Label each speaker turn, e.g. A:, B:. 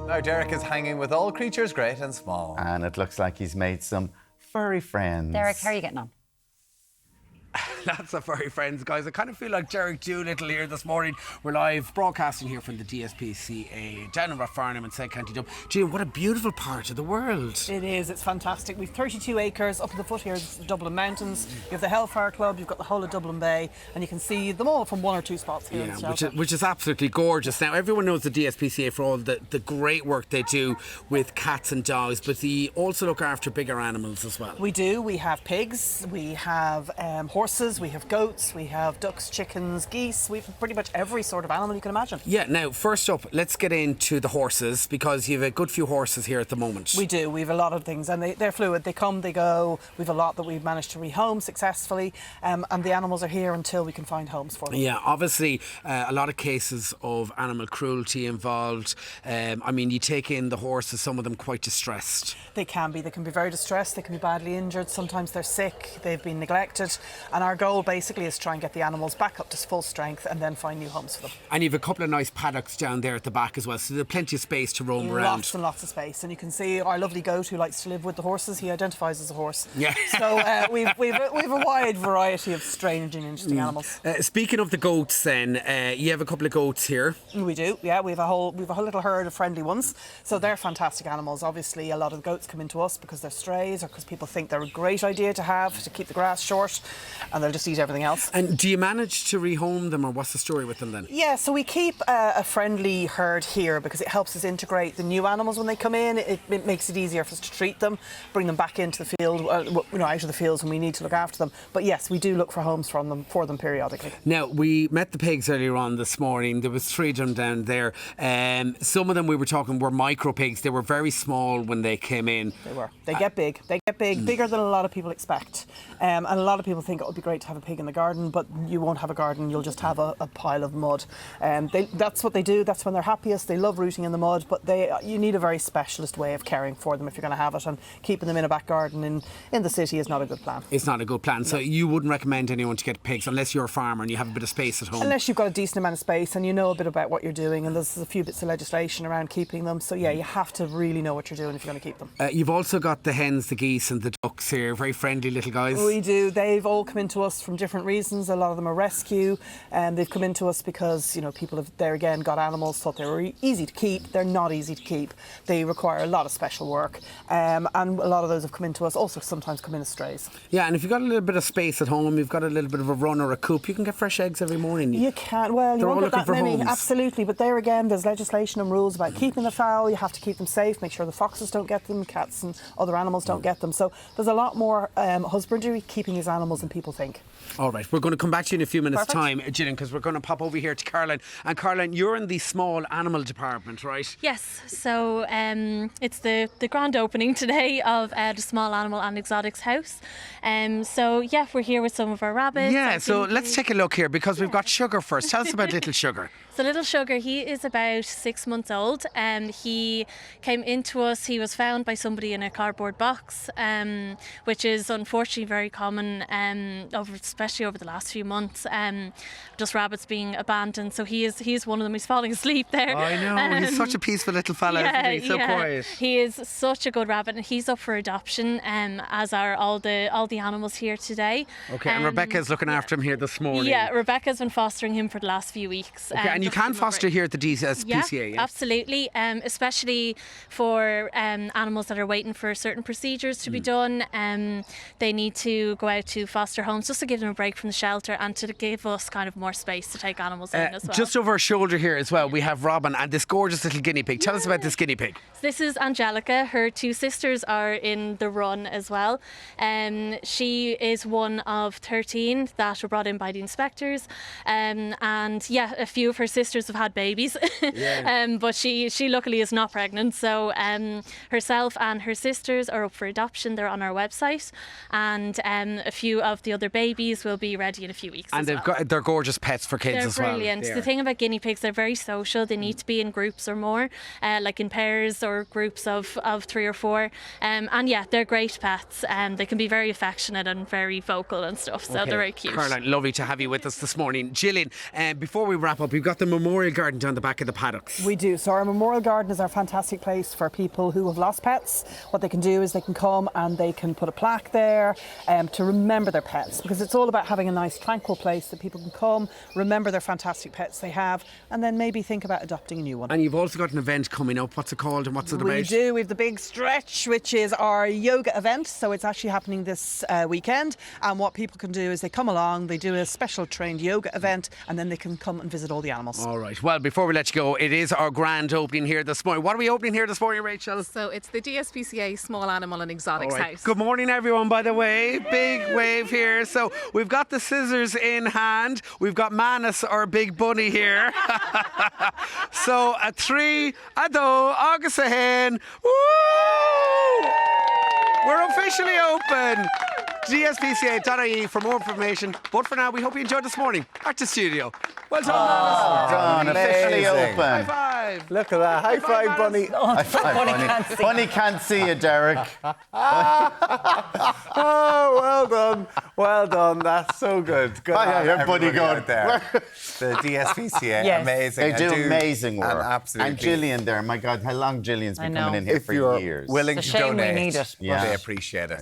A: Now Derek is hanging with all creatures great and small.
B: And it looks like he's made some furry friends.
C: Derek, how are you getting on?
D: Lots of furry friends, guys. I kind of feel like Derek Doolittle here this morning. We're live broadcasting here from the DSPCA down in Rathfarnham in South County Dublin. Jim, what a beautiful part of the world.
E: It is, it's fantastic. We've 32 acres up at the foot here of the Dublin Mountains. You have the Hellfire Club, you've got the whole of Dublin Bay, and you can see them all from one or two spots here in the shelter.
D: Which is absolutely gorgeous. Now, everyone knows the DSPCA for all the great work they do with cats and dogs, but they also look after bigger animals as well.
E: We do. We have pigs, we have horses, we have goats, we have ducks, chickens, geese. We've pretty much every sort of animal you can imagine.
D: Yeah, now, first up, let's get into the horses, because you have a good few horses here at the moment.
E: We do. We have a lot of things, and they're fluid. They come, they go. We have a lot that we've managed to rehome successfully, and the animals are here until we can find homes for them.
D: Yeah, obviously, a lot of cases of animal cruelty involved. I mean, you take in the horses, some of them quite distressed.
E: They can be very distressed, they can be badly injured, sometimes they're sick, they've been neglected, and our goal basically is to try and get the animals back up to full strength and then find new homes for them.
D: And you have a couple of nice paddocks down there at the back as well, so there's plenty of space to roam around.
E: Lots and lots of space, and you can see our lovely goat who likes to live with the horses. He identifies as a horse.
D: Yeah.
E: So we've a wide variety of strange and interesting animals.
D: Speaking of the goats, then you have a couple of goats here.
E: We do, yeah. We've a whole little herd of friendly ones, so they're fantastic animals. Obviously, a lot of the goats come into us because they're strays or because people think they're a great idea to have to keep the grass short, and they'll just eat everything else.
D: And do you manage to rehome them, or what's the story with them then?
E: Yeah, so we keep a friendly herd here because it helps us integrate the new animals when they come in. It makes it easier for us to treat them, bring them back into the field, out of the fields when we need to look after them. But yes, we do look for homes for them periodically.
D: Now, we met the pigs earlier on this morning. There was 3 of them down there. Some of them we were talking were micro pigs. They were very small when they came in.
E: They were. They get big. They get big, bigger than a lot of people expect. And a lot of people think it would be great to have a pig in the garden, but you won't have a garden. You'll just have a pile of mud. That's what they do. That's when they're happiest. They love rooting in the mud, but you need a very specialist way of caring for them if you're going to have it. And keeping them in a back garden in the city is not a good plan.
D: It's not a good plan. No. So you wouldn't recommend anyone to get pigs unless you're a farmer and you have a bit of space at home.
E: Unless you've got a decent amount of space and you know a bit about what you're doing, and there's a few bits of legislation around keeping them. So yeah, you have to really know what you're doing if you're going to keep them.
D: You've also got the hens, the geese and the ducks here. Very friendly little guys.
E: We do. They've all come into us from different reasons. A lot of them are rescue, and they've come into us because people have there again got animals, thought they were easy to keep. They're not easy to keep. They require a lot of special work, and a lot of those have come into us. Also, sometimes come in as strays.
D: Yeah, and if you've got a little bit of space at home, you've got a little bit of a run or a coop, you can get fresh eggs every morning.
E: You can. Well, you won't get that many.
D: Homes.
E: Absolutely, but there again, there's legislation and rules about keeping the fowl. You have to keep them safe. Make sure the foxes don't get them, cats and other animals don't get them. So there's a lot more husbandry keeping these animals than people think.
D: All right, we're going to come back to you in a few minutes'
E: Perfect.
D: time, Gillian, because we're going to pop over here to Caroline. And Caroline, you're in the small animal department, right?
F: Yes, so it's the grand opening today of the Small Animal and Exotics House. So yeah, we're here with some of our rabbits.
D: Yeah, so let's take a look here because we've got Sugar first. Tell us about little Sugar.
F: So little Sugar, he is about 6 months old. He came into us, he was found by somebody in a cardboard box, which is unfortunately very common, especially over the last few months, just rabbits being abandoned. So he is one of them. He's falling asleep there.
D: I know, he's such a peaceful little fella, isn't he? So quiet.
F: He is such a good rabbit, and he's up for adoption, as are all the animals here today.
D: Okay, and Rebecca's looking after him here this morning.
F: Yeah, Rebecca's been fostering him for the last few weeks.
D: Okay, and you can foster here at the DSPCA,
F: yeah? Absolutely, especially for animals that are waiting for certain procedures to be done. They need to go out to foster homes just to give them a break from the shelter and to give us kind of more space to take animals in as well.
D: Just over our shoulder here as well, we have Robin and this gorgeous little guinea pig. Tell us about this guinea pig.
F: So this is Angelica. Her 2 sisters are in the run as well. She is one of 13 that were brought in by the inspectors. And yeah, a few of her sisters have had babies. But she luckily is not pregnant. So herself and her sisters are up for adoption. They're on our website. And a few of the other babies will be ready in a few weeks.
D: And they're gorgeous pets for kids as well.
F: They're brilliant. The thing about guinea pigs, they're very social. They need to be in groups or more, like in pairs or groups of 3 or 4. And yeah, they're great pets. They can be very affectionate and very vocal and stuff. So they're very cute.
D: Caroline, lovely to have you with us this morning. Gillian, before we wrap up, we've got the memorial garden down the back of the paddocks.
E: We do. So our memorial garden is our fantastic place for people who have lost pets. What they can do is they can come and they can put a plaque there to remember their pets, because it's all about having a nice tranquil place that people can come, remember their fantastic pets they have, and then maybe think about adopting a new one.
D: And you've also got an event coming up. What's it called and what's it about?
E: We do. We have the Big Stretch, which is our yoga event. So it's actually happening this weekend. And what people can do is they come along, they do a special trained yoga event, and then they can come and visit all the animals.
D: All right. Well, before we let you go, it is our grand opening here this morning. What are we opening here this morning, Rachel?
C: So it's the DSPCA Small Animal and Exotics
D: All right.
C: House.
D: Good morning, everyone, by the way. Big wave here. So we've got the scissors in hand. We've got Manus, our big bunny, here. So a 3, a 2, August a hen. Woo! We're officially open. DSPCA.ie for more information. But for now, we hope you enjoyed this morning. Back to studio. Well done, Manus.
B: Done, officially
A: Amazing.
B: open.
D: High five.
A: Look at that. High five, Bunny.
B: High five, Bunny. Bunny can't see you, Derek.
A: Oh, well done. Well done. That's so good. Good
B: Oh,
A: on
B: yeah, your buddy
A: everybody
B: good.
A: out there. The DSPCA,
E: Yes.
A: amazing.
B: They
A: And
B: do amazing work.
A: And absolutely.
B: And Gillian there, my God, how long Gillian's been coming in here
A: If
B: for
A: you're
B: years.
A: willing
G: It's
A: to
G: a shame we
A: donate,
G: need it,
B: but-
A: they appreciate it.